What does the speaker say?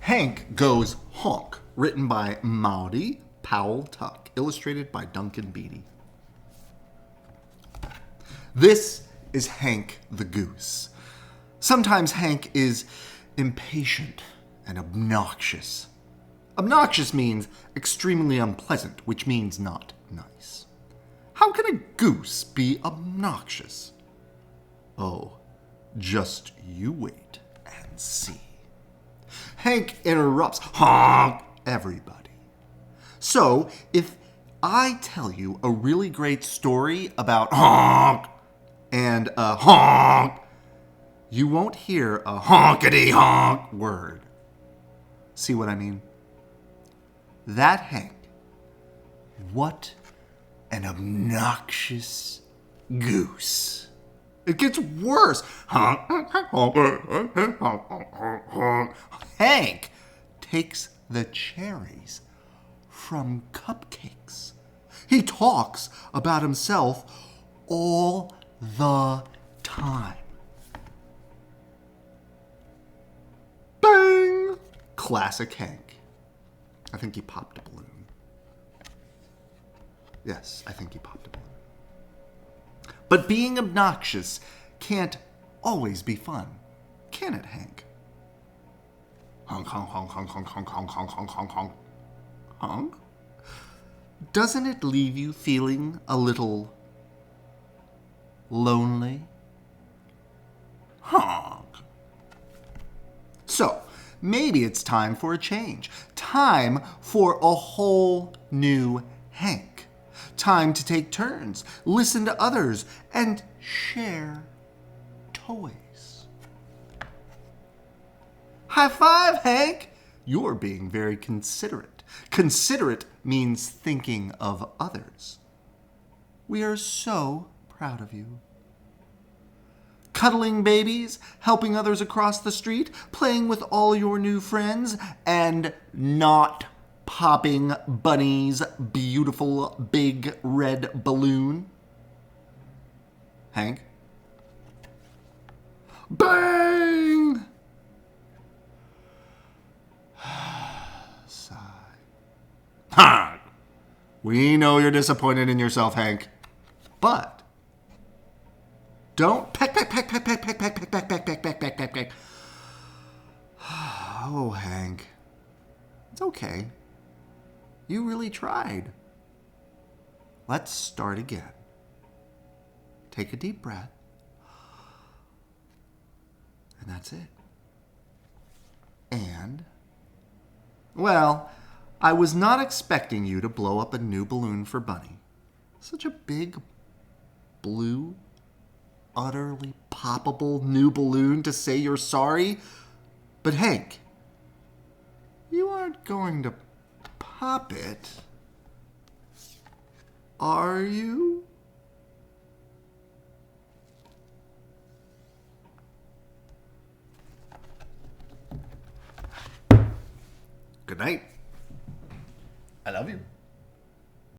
Hank Goes Honk, written by Maudie Powell-Tuck, illustrated by Duncan Beedie. This is Hank the Goose. Sometimes Hank is impatient and obnoxious. Obnoxious means extremely unpleasant, which means not nice. How can a goose be obnoxious? Oh, just you wait and see. Hank interrupts honk everybody. So, if I tell you a really great story about honk and a honk, you won't hear a honkety honk word. See what I mean? That Hank, what an obnoxious goose. It gets worse. Hank takes the cherries from cupcakes. He talks about himself all the time. Bang! Classic Hank. I think he popped a balloon. Yes, I think he popped a balloon. But being obnoxious can't always be fun, can it, Hank? Honk, honk, honk, honk, honk, honk, honk, honk, honk, honk, honk. Honk? Doesn't it leave you feeling a little lonely? Honk. So, maybe it's time for a change. Time for a whole new Hank. Time to take turns, listen to others, and share toys. High five, Hank! You're being very considerate. Considerate means thinking of others. We are so proud of you. Cuddling babies, helping others across the street, playing with all your new friends, and not popping Bunny's beautiful big red balloon. Hank? Bang! Sigh. Ha! We know you're disappointed in yourself, Hank. But don't peck, peck, peck, peck, peck, peck, peck, peck, peck, peck, peck, peck, peck, peck, peck. Oh, Hank. It's okay. You really tried. Let's start again. Take a deep breath. And that's it. And, well, I was not expecting you to blow up a new balloon for Bunny. Such a big, blue, utterly poppable new balloon to say you're sorry. But Hank, you aren't going to pop it, are you? Good night. I love you.